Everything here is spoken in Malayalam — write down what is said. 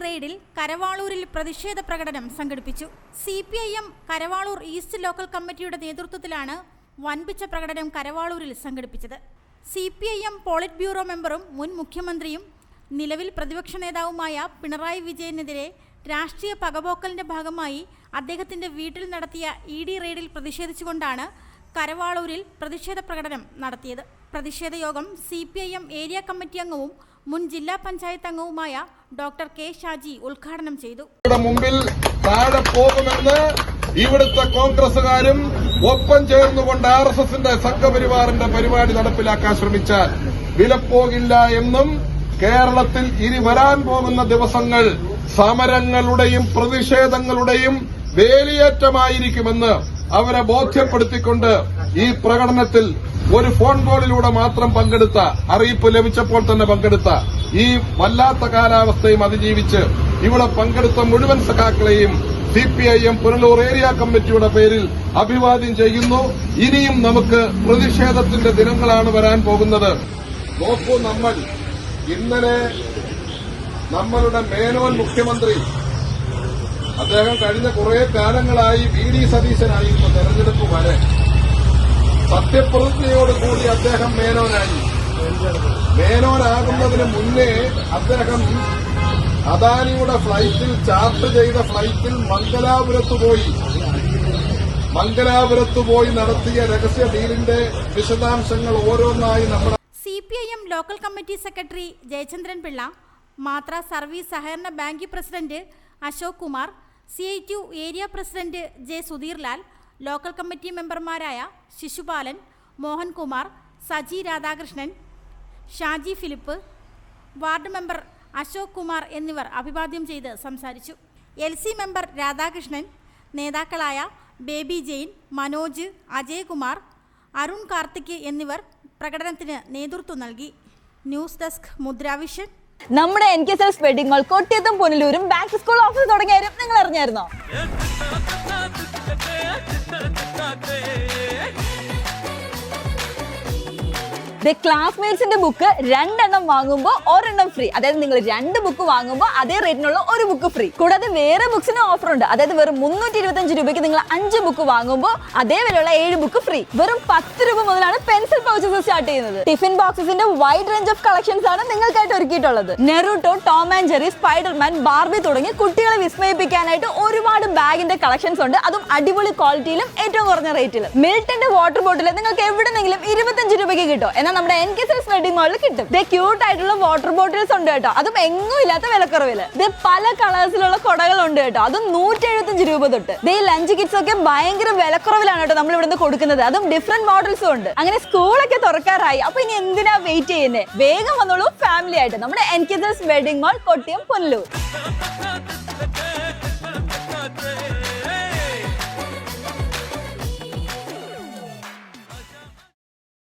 റെയ്ഡിൽ കരവാളൂരിൽ പ്രതിഷേധ പ്രകടനം സംഘടിപ്പിച്ചു. CPIM കരവാളൂർ ഈസ്റ്റ് ലോക്കൽ കമ്മിറ്റിയുടെ നേതൃത്വത്തിലാണ് വൻപിച്ച പ്രകടനം കരവാളൂരിൽ സംഘടിപ്പിച്ചത്. CPIM പോളിറ്റ് ബ്യൂറോ മെമ്പറും മുൻ മുഖ്യമന്ത്രിയും നിലവിൽ പ്രതിപക്ഷ നേതാവുമായ പിണറായി വിജയനെതിരെ രാഷ്ട്രീയ പകപോക്കലിന്റെ ഭാഗമായി അദ്ദേഹത്തിന്റെ വീട്ടിൽ നടത്തിയ ED റെയ്ഡിൽ പ്രതിഷേധിച്ചുകൊണ്ടാണ് കരവാളൂരിൽ പ്രതിഷേധ പ്രകടനം നടത്തിയത്. പ്രതിഷേധ യോഗം CPIM ഏരിയ കമ്മിറ്റി അംഗവും മുൻ ജില്ലാ പഞ്ചായത്ത് അംഗവുമായ ഡോക്ടർ K. ഷാജി ഉദ്ഘാടനം ചെയ്തു. മുമ്പിൽ താഴെ പോകുമെന്ന് ഇവിടുത്തെ കോൺഗ്രസുകാരും ഒപ്പം ചേർന്നുകൊണ്ട് RSSന്റെ സംഘപരിവാറിന്റെ പരിപാടി നടപ്പിലാക്കാൻ ശ്രമിച്ചാൽ വിലപ്പോകില്ല എന്നും കേരളത്തിൽ ഇനി വരാൻ പോകുന്ന ദിവസങ്ങൾ സമരങ്ങളുടെയും പ്രതിഷേധങ്ങളുടെയും വേലിയേറ്റമായിരിക്കുമെന്ന് അവരെ ബോധ്യപ്പെടുത്തിക്കൊണ്ട് ഈ പ്രകടനത്തിൽ ഒരു ഫോൺ കോളിലൂടെ മാത്രം പങ്കെടുത്ത, അറിയിപ്പ് ലഭിച്ചപ്പോൾ തന്നെ പങ്കെടുത്ത, ഈ വല്ലാത്ത കാലാവസ്ഥയും അതിജീവിച്ച് ഇവിടെ പങ്കെടുത്ത മുഴുവൻ സഖാക്കളെയും CPIM പുനലൂർ ഏരിയ കമ്മിറ്റിയുടെ പേരിൽ അഭിവാദ്യം ചെയ്യുന്നു. ഇനിയും നമുക്ക് പ്രതിഷേധത്തിന്റെ ദിനങ്ങളാണ് വരാൻ പോകുന്നത്. നോക്കൂ, നമ്മൾ ഇന്നലെ നമ്മളുടെ മേനോൻ മുഖ്യമന്ത്രി, അദ്ദേഹം കഴിഞ്ഞ കുറെ കാലങ്ങളായി VD സതീശനായിരുന്നു തെരഞ്ഞെടുപ്പ് വരെ. സത്യപ്രതിജ്ഞയോടുകൂടി അദ്ദേഹം മേനോനായി. മേനോനാകുന്നതിന് മുന്നേ അദ്ദേഹം അദാനിയുടെ ഫ്ലൈറ്റിൽ, ചാർട്ട് ചെയ്ത ഫ്ലൈറ്റിൽ മംഗലാപുരത്ത് പോയി നടത്തിയ രഹസ്യ ഡീലിന്റെ വിശദാംശങ്ങൾ ഓരോന്നായി നമ്മുടെ CPIM local committee secretary Jayachandran Pillai, Mathra service സഹകരണ bank president Ashok Kumar, CITU area president J. Sudheerlal, local committee മെമ്പർമാരായ Sisupalan, Mohankumar, Saji Radhakrishnan, Shaji Philip, ward member Ashok Kumar എന്നിവർ അഭിവാദ്യം ചെയ്ത് സംസാരിച്ചു. LC മെമ്പർ രാധാകൃഷ്ണൻ, നേതാക്കളായ ബേബി ജെയിൻ, മനോജ്, അജയ്കുമാർ, അരുൺ കാർത്തിക് എന്നിവർ പ്രകടനത്തിന് നേതൃത്വം നൽകി. News desk Mudravision. നമ്മുടെ NKSS വെഡിങ് മാൾ കൊട്ടിയത്തും പുനലൂരും ബാക്ക് സ്കൂൾ ഓഫീസ് തുടങ്ങിയാലും നിങ്ങൾ അറിഞ്ഞായിരുന്നോ? ക്ലാസ്മേറ്റ്സിന്റെ ബുക്ക് 2 എണ്ണം വാങ്ങുമ്പോൾ 1 എണ്ണം ഫ്രീ. അതായത് നിങ്ങൾ 2 ബുക്ക് വാങ്ങുമ്പോൾ അതേ റേറ്റിനുള്ള 1 ബുക്ക് ഫ്രീ. കൂടാതെ വേറെ ബുക്സിന് ഓഫർ ഉണ്ട്. അതായത് വെറും 325 രൂപയ്ക്ക് നിങ്ങൾ 5 ബുക്ക് വാങ്ങുമ്പോൾ അതേ വിലയുള്ള 7 ബുക്ക് ഫ്രീ. വെറും 10 രൂപ മുതലാണ് പെൻസിൽ പൗച്ചസ് സ്റ്റാർട്ട് ചെയ്യുന്നത്. ടിഫിൻ ബോക്സസിന്റെ വൈഡ് റേഞ്ച് ഓഫ് കളക്ഷൻസ് ആണ് നിങ്ങൾക്കായിട്ട് ഒരുക്കിയിട്ടുള്ളത്. Naruto, Tom and Jerry, Spiderman, Barbie തുടങ്ങി കുട്ടികളെ വിസ്മയിപ്പിക്കാനായിട്ട് ഒരുപാട് ബാഗിന്റെ കളക്ഷൻസ് ഉണ്ട്. അതും അടിപൊളി ക്വാളിറ്റിയിലും ഏറ്റവും കുറഞ്ഞ റേറ്റിലും. മിൽട്ടന്റെ വാട്ടർ ബോട്ടിൽ നിങ്ങൾക്ക് എവിടെന്നെങ്കിലും 25 രൂപയ്ക്ക് കിട്ടും. എന്നാൽ നമ്മുടെ NKSS വെഡിങ് മാളിൽ കിട്ടും. ക്യൂട്ട് ആയിട്ടുള്ള വാട്ടർ ബോട്ടിൽസ് ഉണ്ട് കേട്ടോ. അതും എങ്ങും ഇല്ലാത്ത വിലക്കുറവില്. പല കളേഴ്സിലുള്ള കുടകൾ ഉണ്ട് കേട്ടോ. അതും 175 രൂപ തൊട്ട്. ലഞ്ച് കിറ്റ്സ് ഒക്കെ ഭയങ്കര വിലക്കുറവിലാണ് കേട്ടോ നമ്മൾ ഇവിടുന്ന് കൊടുക്കുന്നത്. അതും ഡിഫറെന്റ് മോഡൽസും ഉണ്ട്. അങ്ങനെ സ്കൂളൊക്കെ തുറക്കാറായി. അപ്പൊ ഇനി എന്തിനാ വെയിറ്റ് ചെയ്യുന്നേ? വേഗം വന്നോളൂ ഫാമിലി ആയിട്ട് നമ്മുടെ NKSS wedding mall Kottiyam Punalur.